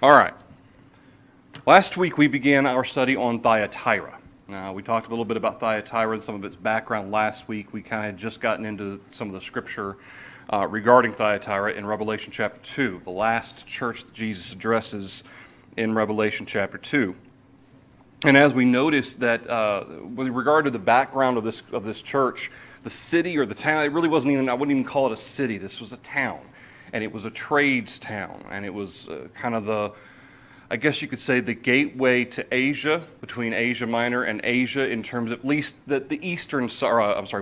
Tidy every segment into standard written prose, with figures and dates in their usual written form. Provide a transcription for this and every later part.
All right. Last week we began our study on Thyatira. Now, we talked a little bit about Thyatira and some of its background last week. We kind of had just gotten into some of the scripture regarding Thyatira in Revelation chapter 2, the last church that Jesus addresses in Revelation chapter 2. And as we noticed that with regard to the background of this church, the city or the town, it really wasn't even, I wouldn't even call it a city. This was a town, and it was a trades town, and it was kind of the, I guess you could say, the gateway to Asia, between Asia Minor and Asia, in terms of at least the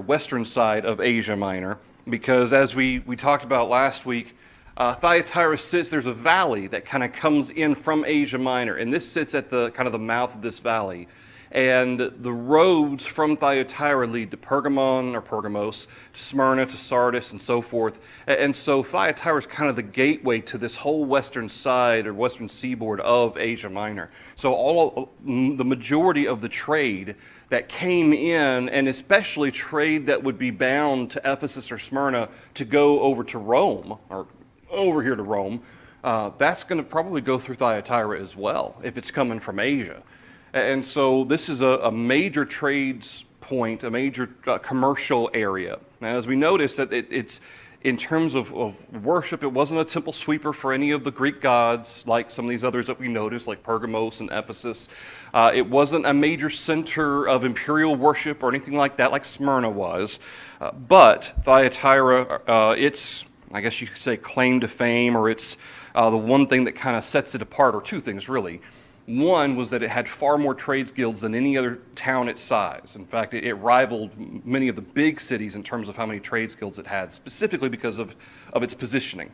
western side of Asia Minor, because as we talked about last week, Thyatira sits, there's a valley that kind of comes in from Asia Minor, and this sits at the kind of the mouth of this valley. And the roads from Thyatira lead to Pergamon or Pergamos, to Smyrna, to Sardis, and so forth. And so Thyatira is kind of the gateway to this whole western side or western seaboard of Asia Minor. So the majority of the trade that came in, and especially trade that would be bound to Ephesus or Smyrna to go over to Rome, or over here to Rome, that's going to probably go through Thyatira as well, if it's coming from Asia. And so this is a major trades point, a major commercial area. Now, as we notice, that it's in terms of worship, it wasn't a temple sweeper for any of the Greek gods, like some of these others that we noticed, like Pergamos and Ephesus. It wasn't a major center of imperial worship or anything like that, like Smyrna was. But Thyatira, its, I guess you could say, claim to fame, or it's the one thing that kind of sets it apart, or two things really. One was that it had far more trades guilds than any other town its size. In fact, it rivaled many of the big cities in terms of how many trades guilds it had, specifically because of its positioning.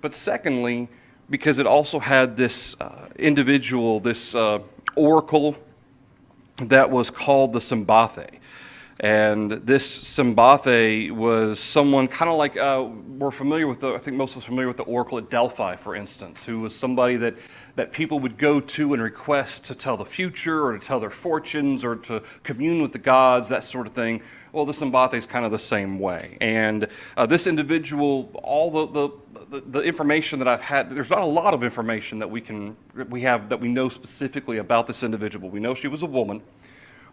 But secondly, because it also had this individual, this oracle that was called the Sambathe. And this Sambathe was someone kind of like, we're familiar with I think most of us are familiar with the oracle at Delphi, for instance, who was somebody that people would go to and request to tell the future, or to tell their fortunes, or to commune with the gods, that sort of thing. Well, the Sambathe is kind of the same way. And this individual, all the information that I've had, there's not a lot of information that we have that we know specifically about this individual. We know she was a woman.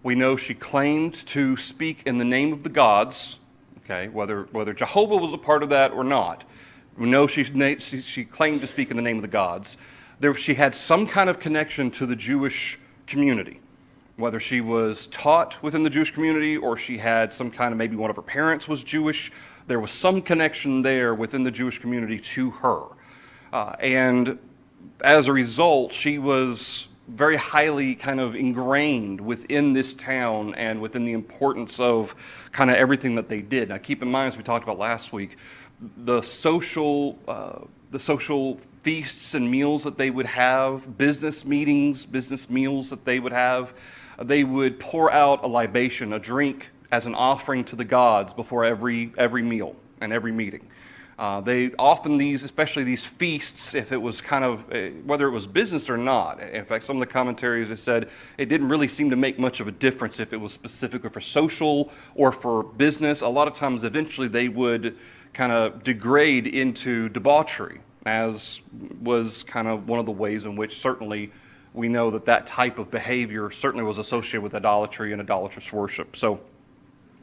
We know she claimed to speak in the name of the gods, okay, whether Jehovah was a part of that or not. We know she claimed to speak in the name of the gods. She had some kind of connection to the Jewish community, whether she was taught within the Jewish community or she had some kind of, maybe one of her parents was Jewish. There was some connection there within the Jewish community to her. And as a result, she was very highly kind of ingrained within this town and within the importance of kind of everything that they did. Now, keep in mind, as we talked about last week, the social feasts and meals that they would have, business meetings, business meals that they would have, they would pour out a libation, a drink, as an offering to the gods before every meal and every meeting. They often, especially these feasts, if it was kind of, whether it was business or not. In fact, some of the commentaries have said it didn't really seem to make much of a difference if it was specifically for social or for business. A lot of times, eventually, they would kind of degrade into debauchery, as was kind of one of the ways in which certainly we know that type of behavior certainly was associated with idolatry and idolatrous worship.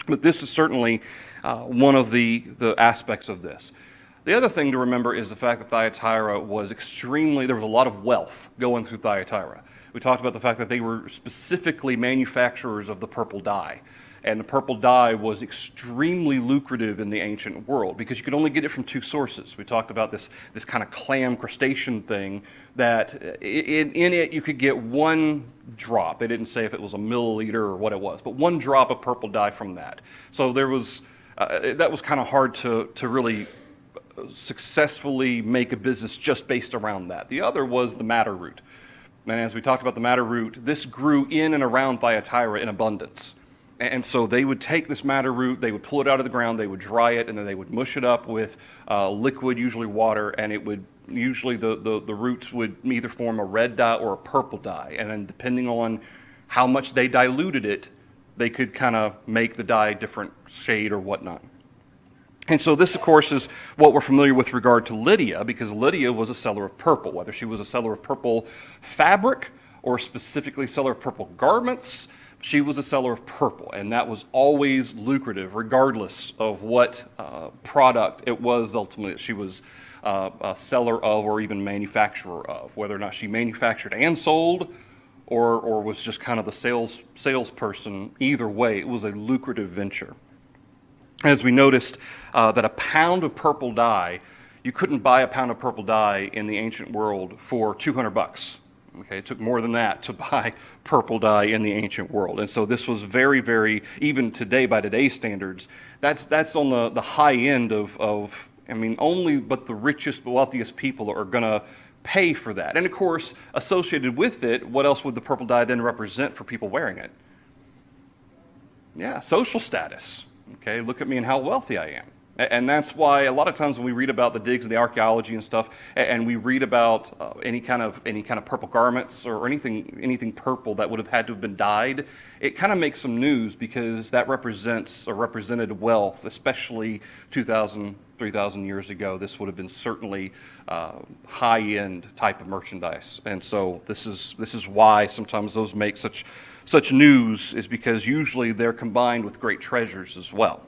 But this is certainly one of the aspects of this. The other thing to remember is the fact that Thyatira was there was a lot of wealth going through Thyatira. We talked about the fact that they were specifically manufacturers of the purple dye. And the purple dye was extremely lucrative in the ancient world because you could only get it from two sources. We talked about this kind of clam crustacean thing that in it you could get one drop. They didn't say if it was a milliliter or what it was, but one drop of purple dye from that. So there was that was kind of hard to really successfully make a business just based around that. The other was the madder root. And as we talked about the madder root, this grew in and around Thyatira in abundance. And so they would take this madder root, they would pull it out of the ground, they would dry it, and then they would mush it up with liquid, usually water, and it would usually the roots would either form a red dye or a purple dye. And then depending on how much they diluted it, they could kind of make the dye a different shade or whatnot. And so this, of course, is what we're familiar with regard to Lydia, because Lydia was a seller of purple, whether she was a seller of purple fabric or specifically a seller of purple garments. She was a seller of purple, and that was always lucrative, regardless of what product it was ultimately that she was a seller of or even manufacturer of, whether or not she manufactured and sold or was just kind of the salesperson. Either way, it was a lucrative venture. As we noticed, that a pound of purple dye, you couldn't buy a pound of purple dye in the ancient world for $200. Okay, it took more than that to buy purple dye in the ancient world. And so this was very, very, even today, by today's standards, that's on the high end of I mean, only but the richest, wealthiest people are going to pay for that. And of course, associated with it, what else would the purple dye then represent for people wearing it? Yeah, social status. Okay, look at me and how wealthy I am. And that's why a lot of times when we read about the digs and the archaeology and stuff, and we read about any kind of purple garments or anything purple that would have had to have been dyed, it kind of makes some news because that represents or represented wealth, especially 2,000, 3,000 years ago. This would have been certainly high-end type of merchandise. And so this is why sometimes those make such news, is because usually they're combined with great treasures as well.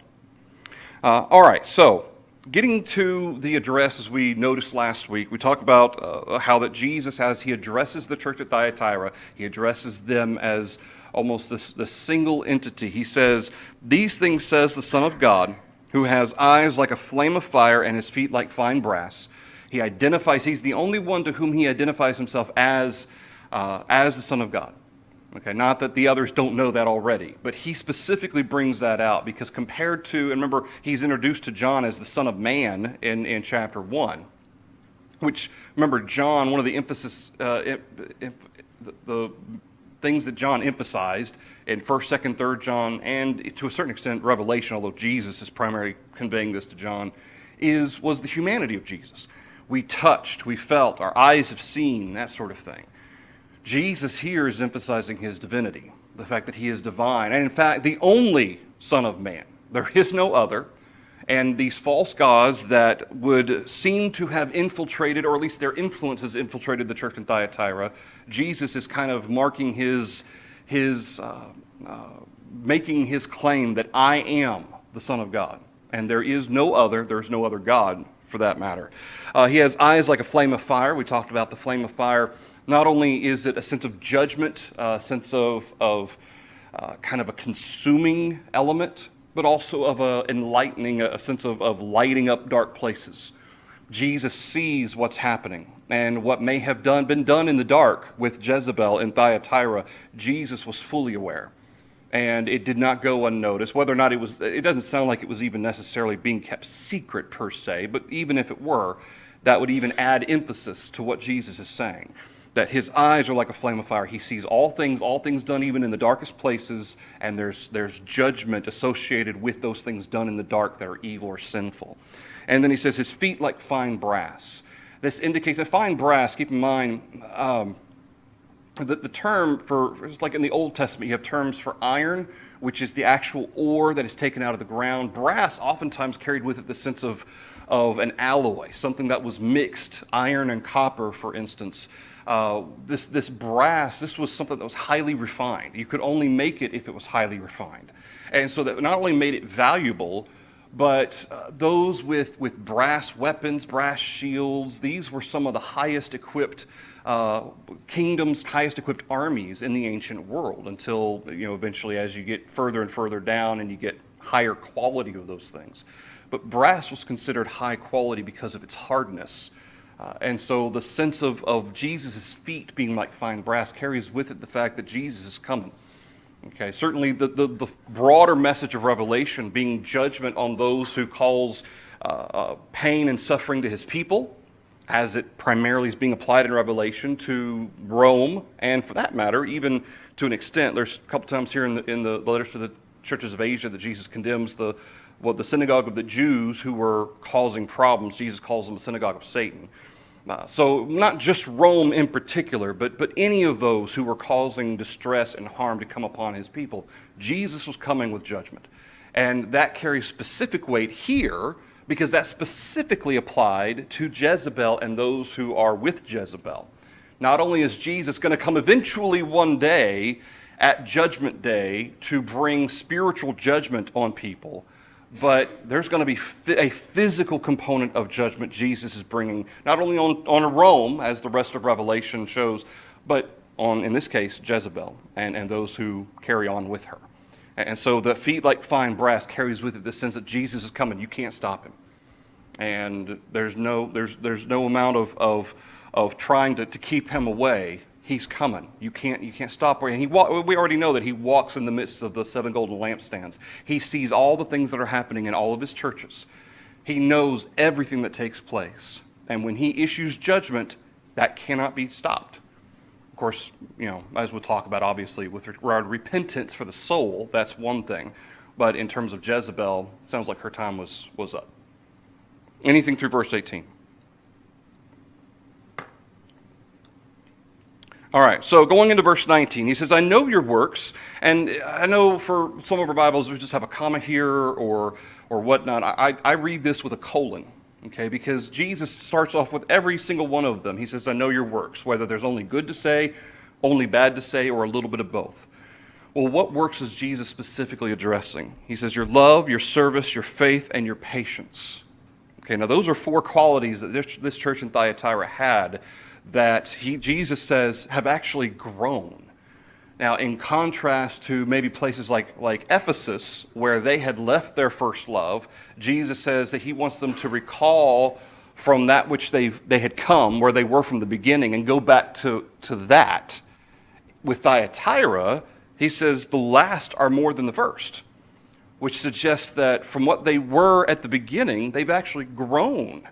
All right, so getting to the address, as we noticed last week, we talked about how that Jesus, as he addresses the church at Thyatira, he addresses them as almost this single entity. He says, "These things says the Son of God, who has eyes like a flame of fire and his feet like fine brass." He's the only one to whom he identifies himself as the Son of God. Okay, not that the others don't know that already, but he specifically brings that out because compared to, and remember, he's introduced to John as the Son of Man in chapter 1, which, remember, John, one of the the things that John emphasized in 1st, 2nd, 3rd John, and to a certain extent Revelation, although Jesus is primarily conveying this to John, was the humanity of Jesus. We touched, we felt, our eyes have seen, that sort of thing. Jesus here is emphasizing his divinity, the fact that he is divine, and in fact, the only Son of Man. There is no other, and these false gods that would seem to have infiltrated, or at least their influence has infiltrated the church in Thyatira, Jesus is kind of marking making his claim that I am the Son of God, and there's no other God for that matter. He has eyes like a flame of fire. We talked about the flame of fire. Not only is it a sense of judgment, a sense of kind of a consuming element, but also of a sense of lighting up dark places. Jesus sees what's happening, and what may have been done in the dark with Jezebel in Thyatira, Jesus was fully aware. And it did not go unnoticed. Whether or not it doesn't sound like it was even necessarily being kept secret per se, but even if it were, that would even add emphasis to what Jesus is saying. That his eyes are like a flame of fire. He sees all things done even in the darkest places, and there's judgment associated with those things done in the dark that are evil or sinful. And then he says his feet like fine brass. This indicates that fine brass, keep in mind, the term for, it's like in the Old Testament, you have terms for iron, which is the actual ore that is taken out of the ground. Brass oftentimes carried with it the sense of an alloy, something that was mixed, iron and copper, for instance. This brass, this was something that was highly refined. You could only make it if it was highly refined. And so that not only made it valuable, but those with brass weapons, brass shields, these were some of the highest equipped kingdoms, highest equipped armies in the ancient world until, eventually as you get further and further down and you get higher quality of those things. But brass was considered high quality because of its hardness. And so the sense of Jesus' feet being like fine brass carries with it the fact that Jesus is coming. Okay, certainly the broader message of Revelation being judgment on those who cause pain and suffering to his people, as it primarily is being applied in Revelation to Rome, and for that matter, even to an extent, there's a couple times here in the letters to the churches of Asia that Jesus condemns the synagogue of the Jews who were causing problems. Jesus calls them the synagogue of Satan. So not just Rome in particular, but any of those who were causing distress and harm to come upon his people. Jesus was coming with judgment. And that carries specific weight here because that specifically applied to Jezebel and those who are with Jezebel. Not only is Jesus going to come eventually one day at Judgment Day to bring spiritual judgment on people, but there's going to be a physical component of judgment Jesus is bringing, not only on Rome, as the rest of Revelation shows, but on, in this case, Jezebel and those who carry on with her. And so the feet like fine brass carries with it the sense that Jesus is coming. You can't stop him. And there's no amount of trying to keep him away. He's coming. You can't stop him. We already know that he walks in the midst of the 7 golden lampstands. He sees all the things that are happening in all of his churches. He knows everything that takes place. And when he issues judgment, that cannot be stopped. Of course, as we'll talk about, obviously, with regard to repentance for the soul, that's one thing. But in terms of Jezebel, it sounds like her time was up. Anything through verse 18. All right, so going into verse 19, he says, I know your works, and I know for some of our Bibles we just have a comma here or whatnot. I read this with a colon, okay, because Jesus starts off with every single one of them. He says, I know your works, whether there's only good to say, only bad to say, or a little bit of both. Well, what works is Jesus specifically addressing? He says, your love, your service, your faith, and your patience. Okay, now those are 4 qualities that this church in Thyatira had that Jesus says have actually grown. Now, in contrast to maybe places like Ephesus, where they had left their first love, Jesus says that he wants them to recall from that which they had come, where they were from the beginning, and go back to that. With Thyatira, he says the last are more than the first, which suggests that from what they were at the beginning, they've actually grown.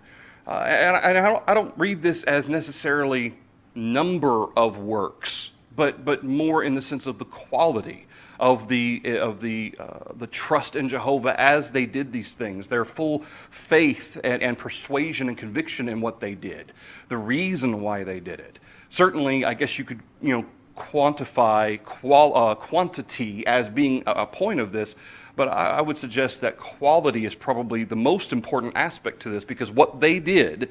And I don't read this as necessarily number of works, but more in the sense of the quality of the trust in Jehovah as they did these things, their full faith and persuasion and conviction in what they did, the reason why they did it. Certainly, I guess you could quantify quantity as being a point of this. But I would suggest that quality is probably the most important aspect to this, because what they did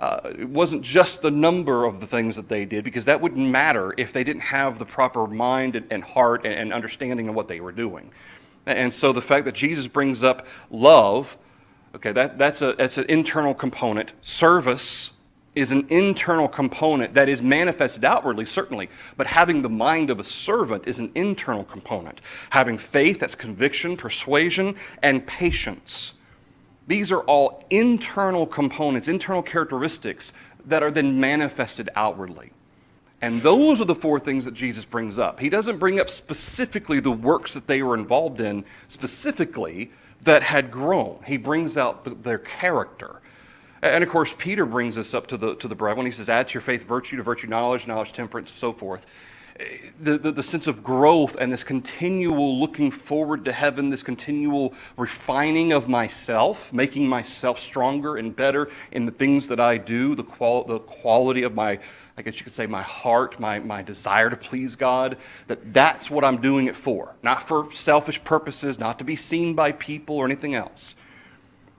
it wasn't just the number of the things that they did, because that wouldn't matter if they didn't have the proper mind and heart and understanding of what they were doing. And so the fact that Jesus brings up love, okay, that's an internal component. Service is an internal component that is manifested outwardly, certainly, but having the mind of a servant is an internal component. Having faith, that's conviction, persuasion, and patience. These are all internal components, internal characteristics that are then manifested outwardly. And those are the 4 things that Jesus brings up. He doesn't bring up specifically the works that they were involved in, specifically, that had grown. He brings out their character. And of course, Peter brings this up to the brethren. He says, add to your faith virtue, to virtue knowledge, knowledge temperance, and so forth. The sense of growth and this continual looking forward to heaven, this continual refining of myself, making myself stronger and better in the things that I do, the quality of my, I guess you could say, my heart, my desire to please God, that's what I'm doing it for. Not for selfish purposes, not to be seen by people or anything else.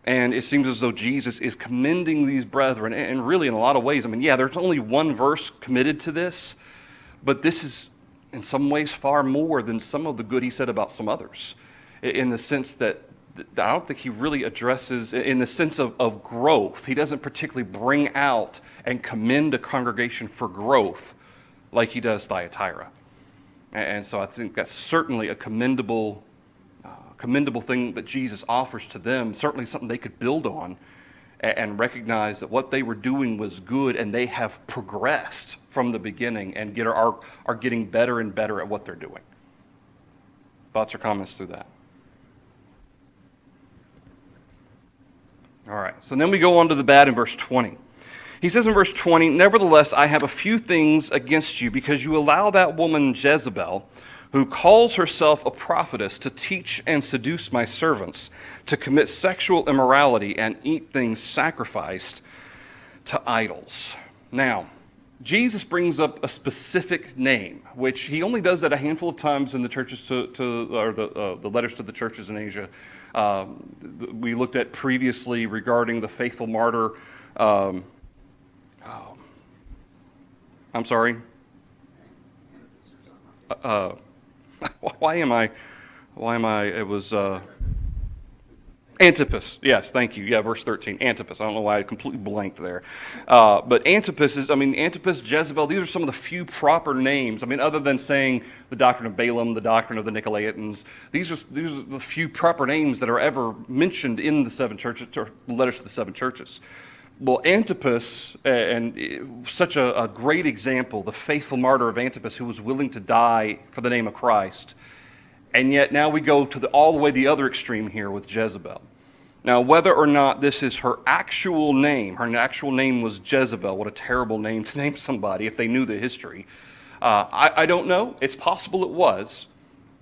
And it seems as though Jesus is commending these brethren, and really in a lot of ways, there's only one verse committed to this, but this is in some ways far more than some of the good he said about some others, in the sense that I don't think he really addresses, in the sense of growth, he doesn't particularly bring out and commend a congregation for growth like he does Thyatira. And so I think that's certainly a commendable thing that Jesus offers to them, certainly something they could build on and recognize that what they were doing was good, and they have progressed from the beginning and are getting better and better at what they're doing. Thoughts or comments through that? All right, so then we go on to the bad in verse 20. He says in verse 20, nevertheless, I have a few things against you, because you allow that woman Jezebel, who calls herself a prophetess, to teach and seduce my servants, to commit sexual immorality and eat things sacrificed to idols. Now, Jesus brings up a specific name, which he only does that a handful of times in the churches or the letters to the churches in Asia. We looked at previously regarding the faithful martyr. I'm sorry. Why am I? It was Antipas. Yes, thank you. Yeah, verse 13. Antipas. I don't know why I completely blanked there. But Antipas Antipas, Jezebel, these are some of the few proper names. Other than saying the doctrine of Balaam, the doctrine of the Nicolaitans, these are the few proper names that are ever mentioned in the seven churches, or letters to the seven churches. Well, Antipas, and such a great example, the faithful martyr of Antipas who was willing to die for the name of Christ. And yet now we go to all the way the other extreme here with Jezebel. Now, whether or not this is her actual name was Jezebel. What a terrible name to name somebody if they knew the history. I don't know. It's possible it was.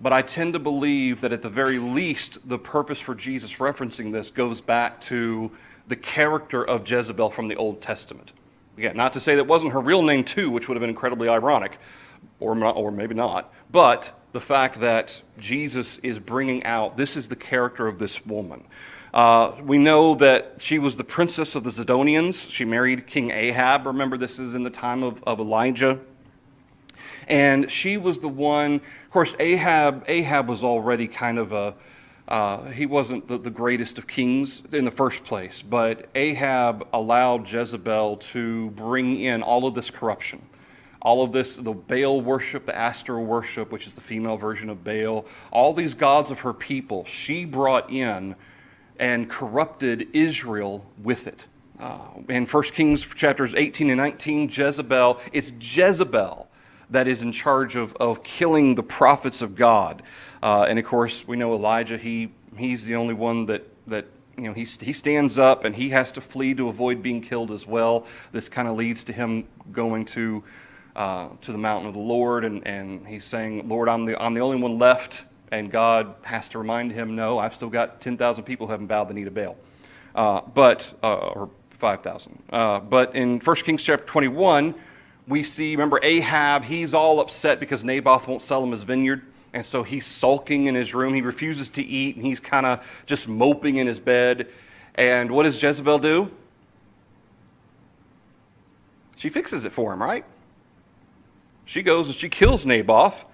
But I tend to believe that at the very least, the purpose for Jesus referencing this goes back to the character of Jezebel from the Old Testament. Again, not to say that wasn't her real name too, which would have been incredibly ironic, or maybe not, but the fact that Jesus is bringing out, this is the character of this woman. We know that she was the princess of the Zidonians. She married King Ahab. Remember, this is in the time of Elijah. And she was the one, of course, Ahab was already kind of he wasn't the greatest of kings in the first place, but Ahab allowed Jezebel to bring in all of this corruption. All of this, the Baal worship, the Astor worship, which is the female version of Baal, all these gods of her people, she brought in and corrupted Israel with it. In 1 Kings chapters 18 and 19, it's Jezebel that is in charge of killing the prophets of God. And of course, we know Elijah, he's the only one that he stands up and he has to flee to avoid being killed as well. This kind of leads to him going to the mountain of the Lord, and he's saying, Lord, I'm the only one left. And God has to remind him, no, I've still got 10,000 people who haven't bowed the knee to Baal, or 5,000. But in 1 Kings chapter 21, we see, remember Ahab, he's all upset because Naboth won't sell him his vineyard. And so he's sulking in his room. He refuses to eat, and he's kind of just moping in his bed. And what does Jezebel do? She fixes it for him, right? She goes and she kills Naboth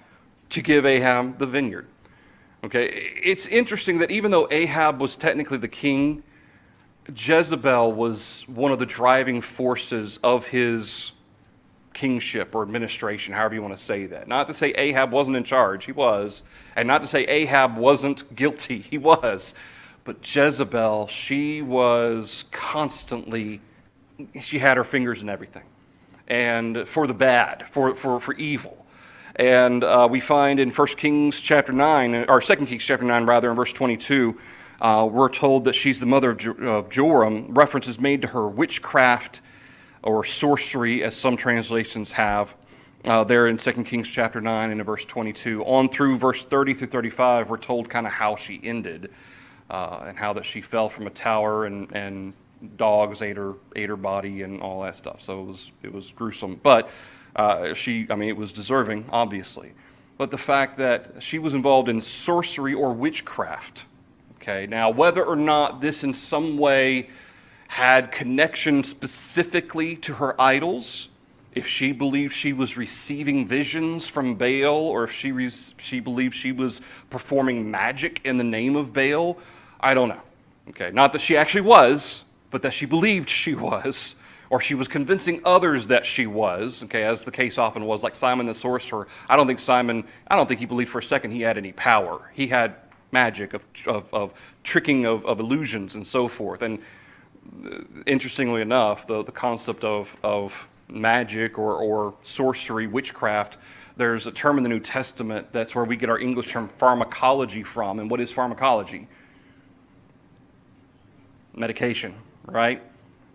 to give Ahab the vineyard. Okay, it's interesting that even though Ahab was technically the king, Jezebel was one of the driving forces of his kingship or administration, however you want to say that. Not to say Ahab wasn't in charge, he was. And not to say Ahab wasn't guilty, he was. But Jezebel, she was constantly, she had her fingers in everything. And for the bad, for evil. And we find in 1 Kings chapter 9, or 2 Kings chapter 9 rather, in verse 22, we're told that she's the mother of Joram. Reference is made to her witchcraft or sorcery, as some translations have, there in 2 Kings chapter 9 and in verse 22. On through verse 30 through 35, we're told kind of how she ended, and how that she fell from a tower and dogs ate her body and all that stuff. So it was gruesome. But it was deserving, obviously. But the fact that she was involved in sorcery or witchcraft. Okay, now whether or not this in some way had connection specifically to her idols, if she believed she was receiving visions from Baal, or if she believed she was performing magic in the name of Baal, I don't know. Okay, not that she actually was, but that she believed she was, or she was convincing others that she was, okay, as the case often was, like Simon the sorcerer. I don't think he believed for a second he had any power. He had magic of tricking of illusions and so forth. And interestingly enough, the concept of magic or sorcery, witchcraft, there's a term in the New Testament that's where we get our English term pharmacology from. And what is pharmacology? Medication, right?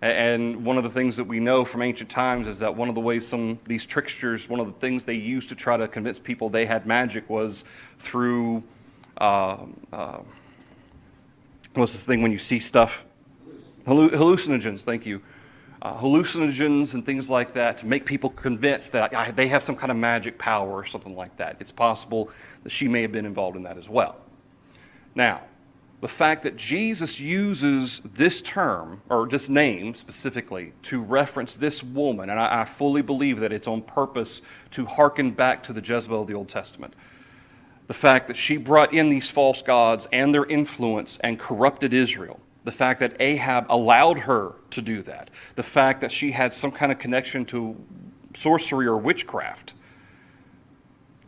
And one of the things that we know from ancient times is that one of the ways these tricksters, one of the things they used to try to convince people they had magic was through, what's this thing when you see stuff? Hallucinogens, thank you. hallucinogens and things like that to make people convinced that they have some kind of magic power or something like that. It's possible that she may have been involved in that as well. Now, the fact that Jesus uses this term, or this name specifically, to reference this woman, and I fully believe that it's on purpose to hearken back to the Jezebel of the Old Testament. The fact that she brought in these false gods and their influence and corrupted Israel. The fact that Ahab allowed her to do that. The fact that she had some kind of connection to sorcery or witchcraft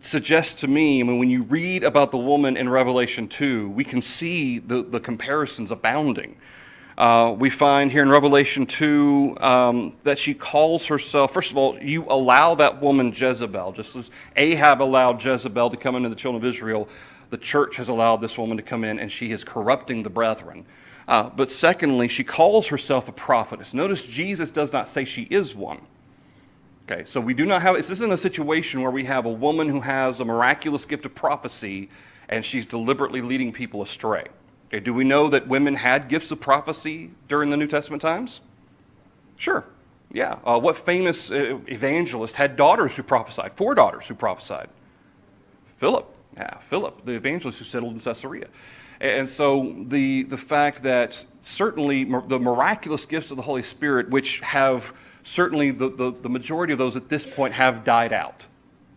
suggests to me, I mean, when you read about the woman in Revelation 2, we can see the comparisons abounding. We find here in Revelation 2 that she calls herself, first of all, you allow that woman Jezebel, just as Ahab allowed Jezebel to come into the children of Israel, the church has allowed this woman to come in, and she is corrupting the brethren. But secondly, she calls herself a prophetess. Notice Jesus does not say she is one. Okay, so we do not have, this isn't a situation where we have a woman who has a miraculous gift of prophecy and she's deliberately leading people astray. Okay, do we know that women had gifts of prophecy during the New Testament times? Sure, yeah. What famous evangelist had daughters who prophesied? 4 daughters who prophesied. Philip, the evangelist who settled in Caesarea. And so the fact that certainly the miraculous gifts of the Holy Spirit, which have certainly the majority of those at this point have died out.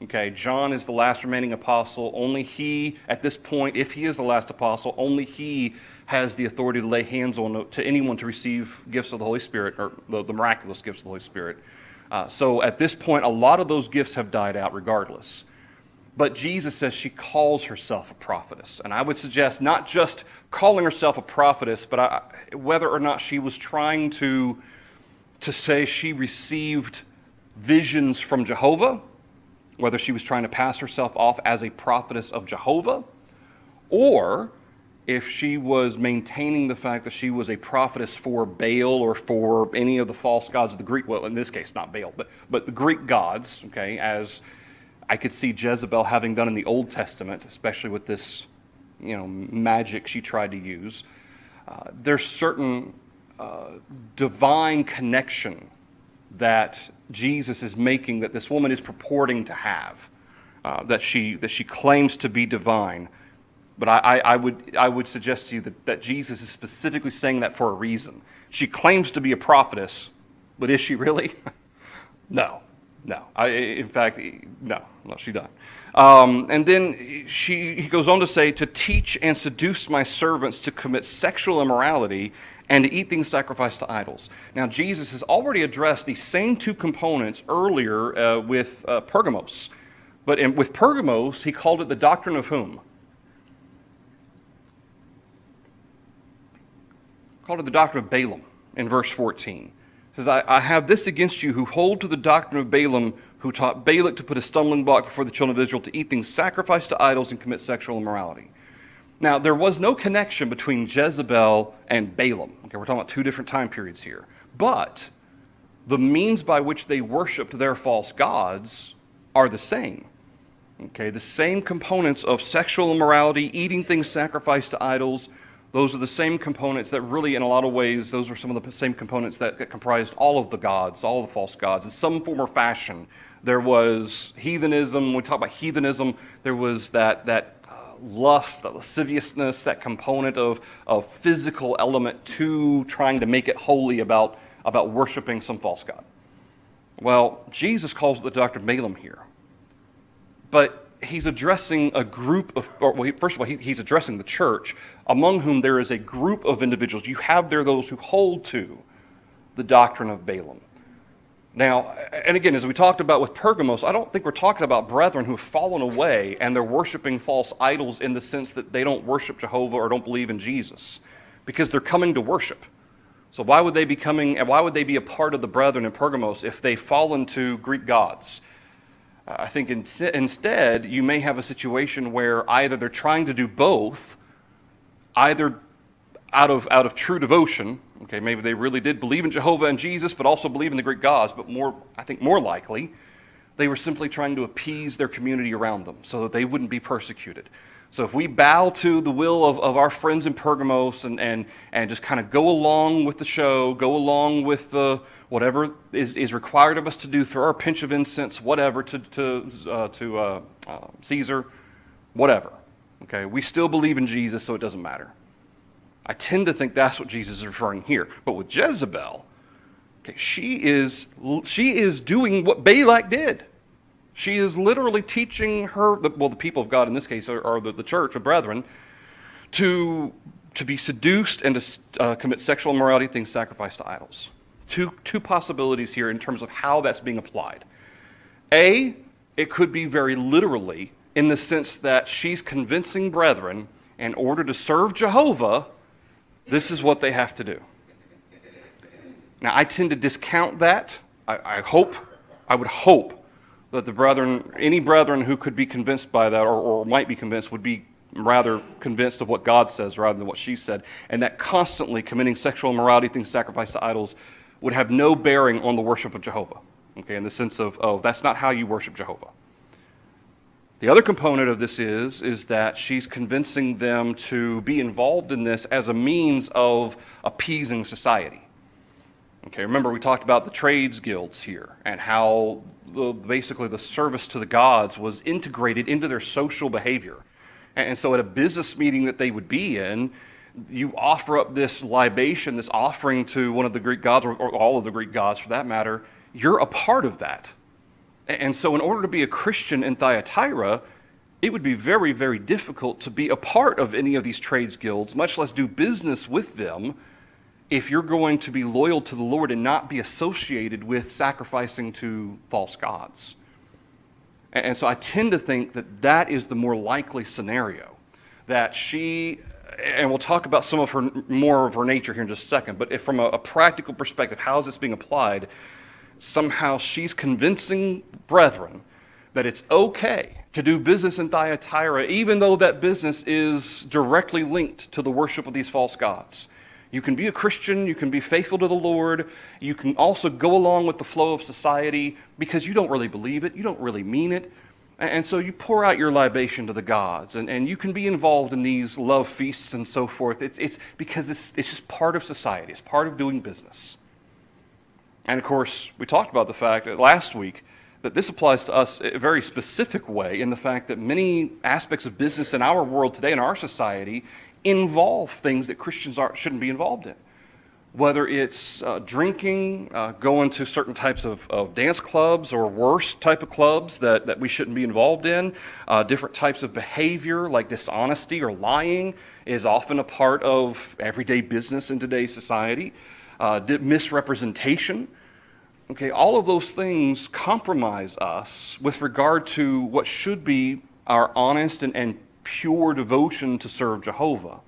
Okay, John is the last remaining apostle. Only he, at this point, if he is the last apostle, only he has the authority to lay hands on to anyone to receive gifts of the Holy Spirit, or the miraculous gifts of the Holy Spirit. So at this point, a lot of those gifts have died out regardless. But Jesus says she calls herself a prophetess. And I would suggest not just calling herself a prophetess, but whether or not she was trying to say she received visions from Jehovah, whether she was trying to pass herself off as a prophetess of Jehovah, or if she was maintaining the fact that she was a prophetess for Baal or for any of the false gods of the Greek, well, in this case, not Baal, but the Greek gods, okay, as I could see Jezebel having done in the Old Testament, especially with this, magic she tried to use. There's certain divine connection that Jesus is making, that this woman is purporting to have, that she claims to be divine. But I would suggest to you that Jesus is specifically saying that for a reason. She claims to be a prophetess, but is she really? No. In fact, no, she doesn't. And then he goes on to say, to teach and seduce my servants to commit sexual immorality and to eat things sacrificed to idols. Now, Jesus has already addressed these same 2 components earlier with Pergamos. But with Pergamos, he called it the doctrine of whom? Called it the doctrine of Balaam in verse 14. It says, I have this against you who hold to the doctrine of Balaam, who taught Balak to put a stumbling block before the children of Israel to eat things sacrificed to idols and commit sexual immorality. Now, there was no connection between Jezebel and Balaam. Okay, we're talking about 2 different time periods here. But the means by which they worshiped their false gods are the same. Okay, the same components of sexual immorality, eating things sacrificed to idols, those are the same components that really, in a lot of ways, those are some of the same components that comprised all of the gods, all of the false gods. In some form or fashion, there was heathenism. When we talk about heathenism, there was that lust, that lasciviousness, that component of physical element to trying to make it holy about worshiping some false god. Well, Jesus calls it the doctrine of Balaam here. But he's addressing a group of, first of all, he's addressing the church, among whom there is a group of individuals. You have there those who hold to the doctrine of Balaam. Now, and again, as we talked about with Pergamos, I don't think we're talking about brethren who have fallen away and they're worshiping false idols in the sense that they don't worship Jehovah or don't believe in Jesus, because they're coming to worship. So why would they be coming, and why would they be a part of the brethren in Pergamos if they fall into Greek gods? I think instead you may have a situation where either they're trying to do both, either out of true devotion. Okay, maybe they really did believe in Jehovah and Jesus, but also believe in the Greek gods. But I think more likely, they were simply trying to appease their community around them so that they wouldn't be persecuted. So if we bow to the will of our friends in Pergamos and just kind of go along with the show, go along with the whatever is required of us to do, throw our pinch of incense, whatever, to Caesar, whatever. Okay, we still believe in Jesus, so it doesn't matter. I tend to think that's what Jesus is referring here. But with Jezebel, okay, she is doing what Balak did. She is literally teaching the people of God in this case, or the church, the brethren, to be seduced and to commit sexual immorality, things sacrificed to idols. Two possibilities here in terms of how that's being applied. A, it could be very literally in the sense that she's convincing brethren, in order to serve Jehovah, this is what they have to do. Now, I tend to discount that. I would hope that the brethren, any brethren who could be convinced by that or might be convinced, would be rather convinced of what God says rather than what she said, and that constantly committing sexual immorality, things sacrificed to idols, would have no bearing on the worship of Jehovah. Okay, in the sense of, oh, that's not how you worship Jehovah. The other component of this is that she's convincing them to be involved in this as a means of appeasing society. Okay, remember we talked about the trades guilds here and how basically the service to the gods was integrated into their social behavior. And so at a business meeting that they would be in, you offer up this libation, this offering to one of the Greek gods, or all of the Greek gods for that matter. You're a part of that. And so in order to be a Christian in Thyatira, it would be very, very difficult to be a part of any of these trades guilds, much less do business with them, if you're going to be loyal to the Lord and not be associated with sacrificing to false gods. And so I tend to think that that is the more likely scenario, that she, and we'll talk about some of her, more of her nature here in just a second, but if from a practical perspective, how is this being applied? Somehow she's convincing brethren that it's okay to do business in Thyatira, even though that business is directly linked to the worship of these false gods. You can be a Christian, you can be faithful to the Lord, you can also go along with the flow of society because you don't really believe it, you don't really mean it, and so you pour out your libation to the gods, and you can be involved in these love feasts and so forth. It's because it's just part of society, it's part of doing business. And of course, we talked about the fact that last week that this applies to us in a very specific way in the fact that many aspects of business in our world today, in our society, involve things that Christians shouldn't be involved in. Whether it's drinking, going to certain types of dance clubs or worse type of clubs that we shouldn't be involved in. Different types of behavior like dishonesty or lying is often a part of everyday business in today's society. Misrepresentation. Okay, all of those things compromise us with regard to what should be our honest and pure devotion to serve Jehovah.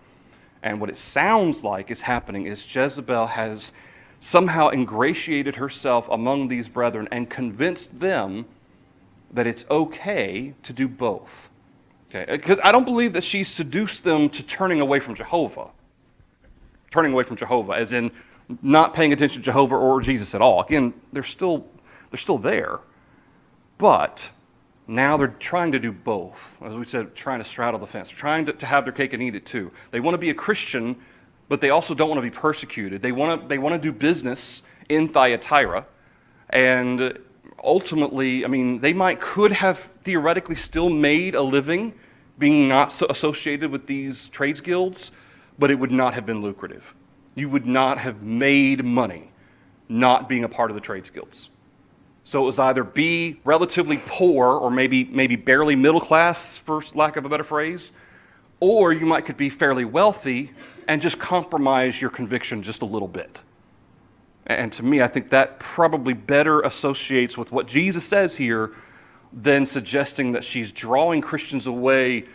And what it sounds like is happening is Jezebel has somehow ingratiated herself among these brethren and convinced them that it's okay to do both. Okay, because I don't believe that she seduced them to turning away from Jehovah. Turning away from Jehovah, as in not paying attention to Jehovah or Jesus at all. Again, they're still there, but now they're trying to do both. As we said, trying to straddle the fence, trying to have their cake and eat it too. They want to be a Christian, but they also don't want to be persecuted. They want to do business in Thyatira, and ultimately, I mean, they could have theoretically still made a living being not so associated with these trades guilds, but it would not have been lucrative. You would not have made money not being a part of the trades guilds. So it was either be relatively poor or maybe barely middle class, for lack of a better phrase, or you could be fairly wealthy and just compromise your conviction just a little bit. And to me, I think that probably better associates with what Jesus says here than suggesting that she's drawing Christians away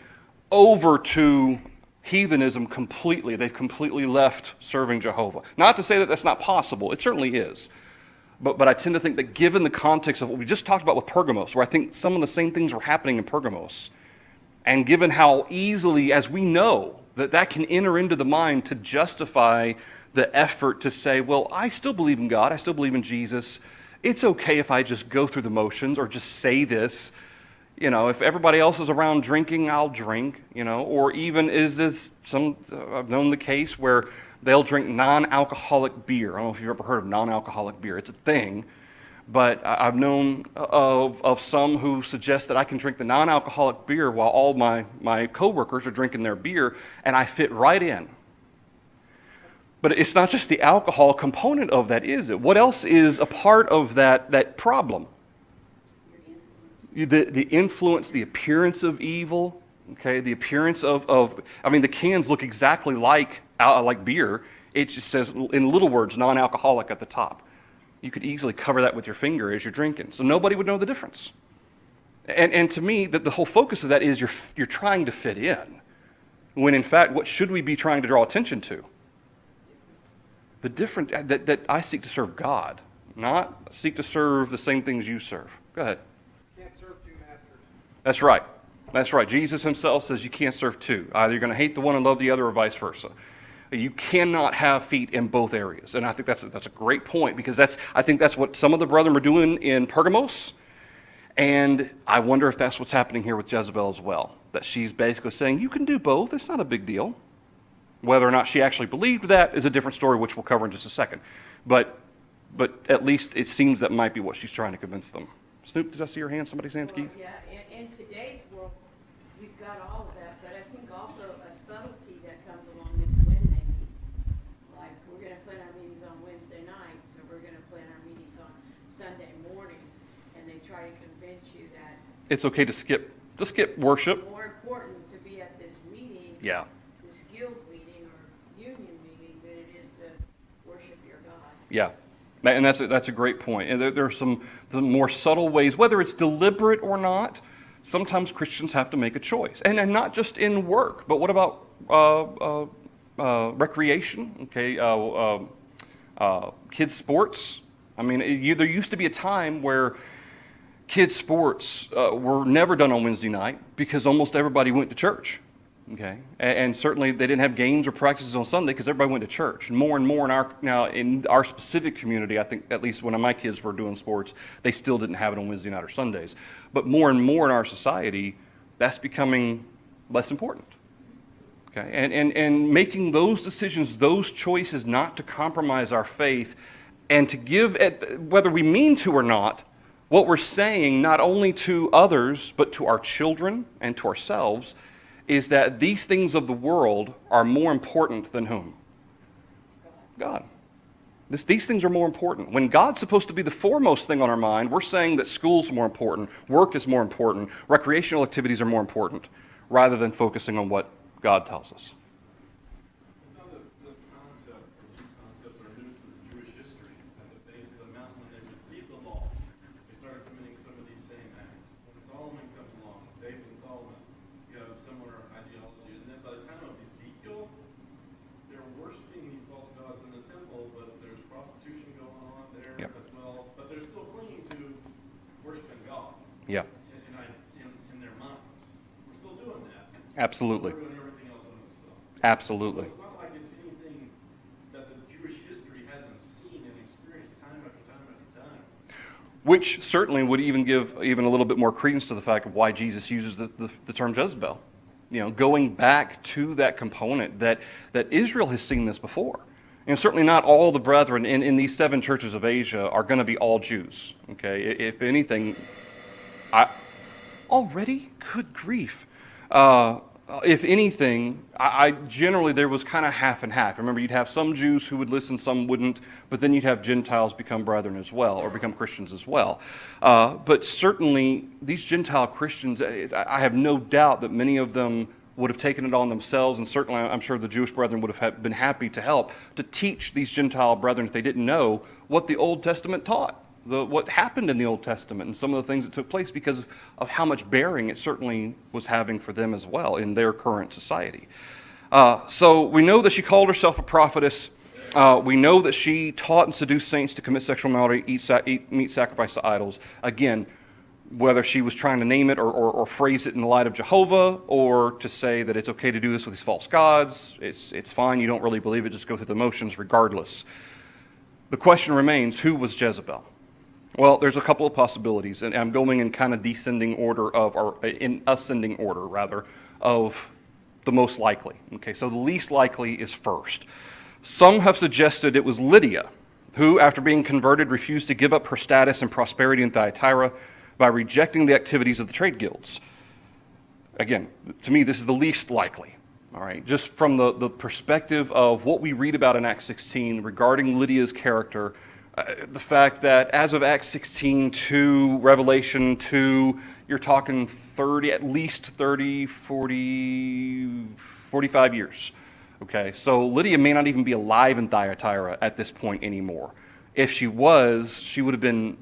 over to heathenism completely. They've completely left serving Jehovah. Not to say that that's not possible. It certainly is. But I tend to think that given the context of what we just talked about with Pergamos, where I think some of the same things were happening in Pergamos, and given how easily, as we know, that can enter into the mind to justify the effort to say, well, I still believe in God, I still believe in Jesus, it's okay if I just go through the motions or just say this. If everybody else is around drinking, I'll drink, or even is this I've known the case where they'll drink non-alcoholic beer. I don't know if you've ever heard of non-alcoholic beer. It's a thing, but I've known of some who suggest that I can drink the non-alcoholic beer while all my coworkers are drinking their beer, and I fit right in. But it's not just the alcohol component of that, is it? What else is a part of that problem? The influence, the appearance of evil, okay? The appearance of the cans look exactly like beer. It just says, in little words, non-alcoholic at the top. You could easily cover that with your finger as you're drinking, so nobody would know the difference. And to me, the whole focus of that is you're trying to fit in, when in fact, what should we be trying to draw attention to? The different, that I seek to serve God, not seek to serve the same things you serve. Go ahead. Can't serve two masters. That's right. That's right. Jesus himself says you can't serve two. Either you're going to hate the one and love the other, or vice versa. You cannot have feet in both areas. And I think that's a great point, because I think that's what some of the brethren were doing in Pergamos. And I wonder if that's what's happening here with Jezebel as well. That she's basically saying, you can do both. It's not a big deal. Whether or not she actually believed that is a different story, which we'll cover in just a second. But at least it seems that might be what she's trying to convince them. Snoop, did I see your hand? Somebody's hand, Keith? Yeah, in today's world, you've got all of that, but I think also a subtlety that comes along is when they meet. Like, we're going to plan our meetings on Wednesday nights, or we're going to plan our meetings on Sunday mornings, and they try to convince you that It's okay to skip worship. it's more important to be at this meeting, Yeah. this guild meeting or union meeting, than it is to worship your God. Yeah. And that's a great point. And there are some more subtle ways, whether it's deliberate or not. Sometimes Christians have to make a choice, and not just in work, but what about recreation? Okay, kids' sports. I mean, there used to be a time where kids' sports were never done on Wednesday night because almost everybody went to church. Okay, and certainly they didn't have games or practices on Sunday because everybody went to church. And more in our specific community, I think at least when my kids were doing sports, they still didn't have it on Wednesday night or Sundays. But more and more in our society, that's becoming less important. Okay, and making those decisions, those choices, not to compromise our faith, and to give, whether we mean to or not, what we're saying not only to others but to our children and to ourselves, is that these things of the world are more important than whom? God. These things are more important. When God's supposed to be the foremost thing on our mind, we're saying that school's more important, work is more important, recreational activities are more important, rather than focusing on what God tells us. Now this concept, or these concepts are new to the Jewish history. At the base of the mountain, when they received the law, they started committing some of these same acts. When Solomon comes along, David and Solomon, you have a similar ideology. And then by the time of Ezekiel, they're worshiping these false gods in the temple, but there's prostitution going on there as well. But they're still clinging to worshiping God. Yeah. In their minds. We're still doing that. Absolutely. We're doing everything else on this side. Absolutely. So it's not like it's anything that the Jewish history hasn't seen and experienced time after time after time. Which certainly would even give even a little bit more credence to the fact of why Jesus uses the term Jezebel. Going back to that component that Israel has seen this before. And certainly not all the brethren in these 7 churches of Asia are going to be all Jews. Okay, if anything, already? Good grief. If anything, I generally, there was kind of half and half. Remember, you'd have some Jews who would listen, some wouldn't, but then you'd have Gentiles become brethren as well, or become Christians as well. But certainly, these Gentile Christians, I have no doubt that many of them would have taken it on themselves, and certainly I'm sure the Jewish brethren would have been happy to help to teach these Gentile brethren, if they didn't know, what the Old Testament taught. What happened in the Old Testament and some of the things that took place because of how much bearing it certainly was having for them as well in their current society. So we know that she called herself a prophetess. We know that she taught and seduced saints to commit sexual immorality, eat meat sacrificed to idols. Again, whether she was trying to name it or phrase it in the light of Jehovah, or to say that it's okay to do this with these false gods, it's fine, you don't really believe it, just go through the motions regardless. The question remains, who was Jezebel? Well, there's a couple of possibilities, and I'm going in kind of descending order of, or in ascending order, rather, of the most likely. Okay, so the least likely is first. Some have suggested it was Lydia, who, after being converted, refused to give up her status and prosperity in Thyatira by rejecting the activities of the trade guilds. Again, to me, this is the least likely. All right, just from the perspective of what we read about in Acts 16 regarding Lydia's character, the fact that as of Acts 16 to Revelation 2, you're talking 30, at least 30, 40, 45 years. Okay, so Lydia may not even be alive in Thyatira at this point anymore. If she was, she would have been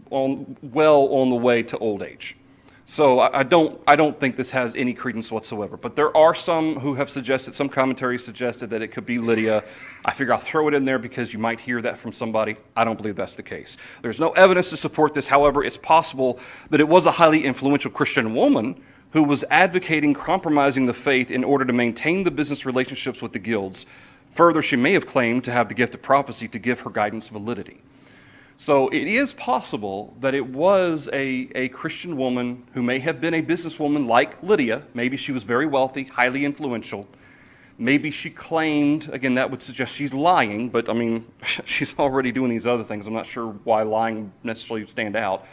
well on the way to old age. So I don't think this has any credence whatsoever. But there are some who have suggested, some commentaries suggested that it could be Lydia. I figure I'll throw it in there because you might hear that from somebody. I don't believe that's the case. There's no evidence to support this. However, it's possible that it was a highly influential Christian woman who was advocating compromising the faith in order to maintain the business relationships with the guilds. Further, she may have claimed to have the gift of prophecy to give her guidance validity. So it is possible that it was a Christian woman who may have been a businesswoman like Lydia. Maybe she was very wealthy, highly influential. Maybe she claimed, again, that would suggest she's lying, but I mean, she's already doing these other things. I'm not sure why lying necessarily stand out.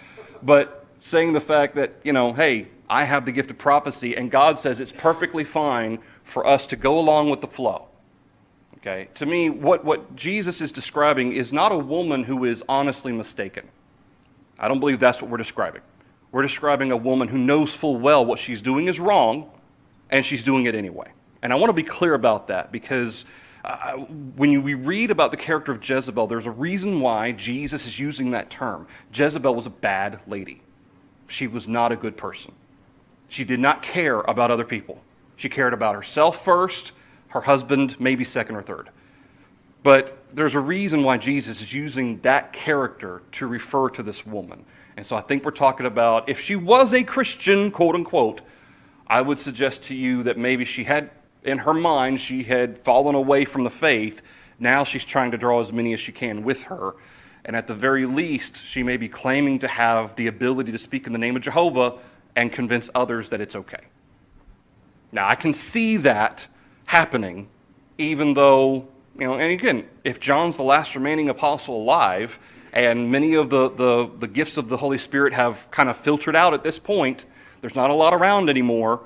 But saying the fact that, hey, I have the gift of prophecy, and God says it's perfectly fine for us to go along with the flow. Okay, to me, what Jesus is describing is not a woman who is honestly mistaken. I don't believe that's what we're describing. We're describing a woman who knows full well what she's doing is wrong, and she's doing it anyway. And I want to be clear about that because when we read about the character of Jezebel, there's a reason why Jesus is using that term. Jezebel was a bad lady. She was not a good person. She did not care about other people. She cared about herself first, her husband maybe second or third. But there's a reason why Jesus is using that character to refer to this woman. And so I think we're talking about, if she was a Christian, quote unquote, I would suggest to you that maybe she had, in her mind, she had fallen away from the faith. Now she's trying to draw as many as she can with her. And at the very least, she may be claiming to have the ability to speak in the name of Jehovah and convince others that it's okay. Now, I can see that happening, even though, and again, if John's the last remaining apostle alive, and many of the gifts of the Holy Spirit have kind of filtered out at this point, there's not a lot around anymore,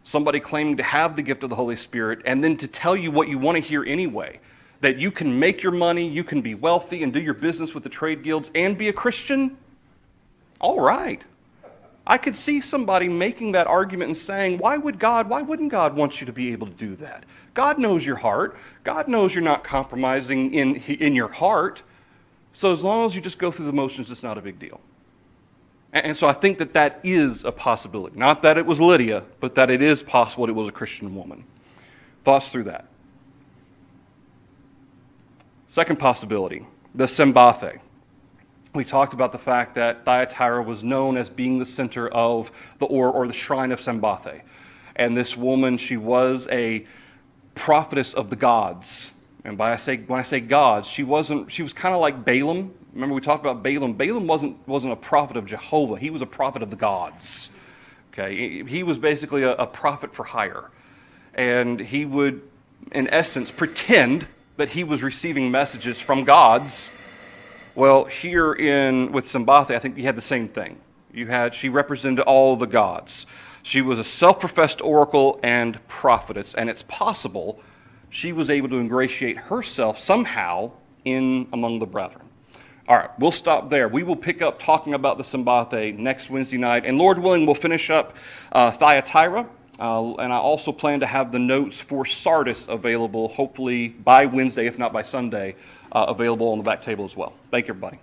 somebody claiming to have the gift of the Holy Spirit, and then to tell you what you want to hear anyway, that you can make your money, you can be wealthy and do your business with the trade guilds and be a Christian, all right. I could see somebody making that argument and saying, why wouldn't God want you to be able to do that? God knows your heart. God knows you're not compromising in your heart. So as long as you just go through the motions, it's not a big deal. And so I think that is a possibility. Not that it was Lydia, but that it is possible it was a Christian woman. Thoughts through that? Second possibility, the Sembathe. We talked about the fact that Thyatira was known as being the center of the or the shrine of Sembathe. And this woman, she was a prophetess of the gods. And when I say gods, she was kind of like Balaam. Remember we talked about Balaam. Balaam wasn't a prophet of Jehovah. He was a prophet of the gods. Okay, he was basically a prophet for hire. And he would, in essence, pretend that he was receiving messages from gods. Well, here with Sembathe, I think you had the same thing. She represented all the gods. She was a self-professed oracle and prophetess, and it's possible she was able to ingratiate herself somehow in among the brethren. All right, we'll stop there. We will pick up talking about the Sembathe next Wednesday night, and Lord willing, we'll finish up Thyatira, and I also plan to have the notes for Sardis available, hopefully by Wednesday, if not by Sunday, available on the back table as well. Thank you, everybody.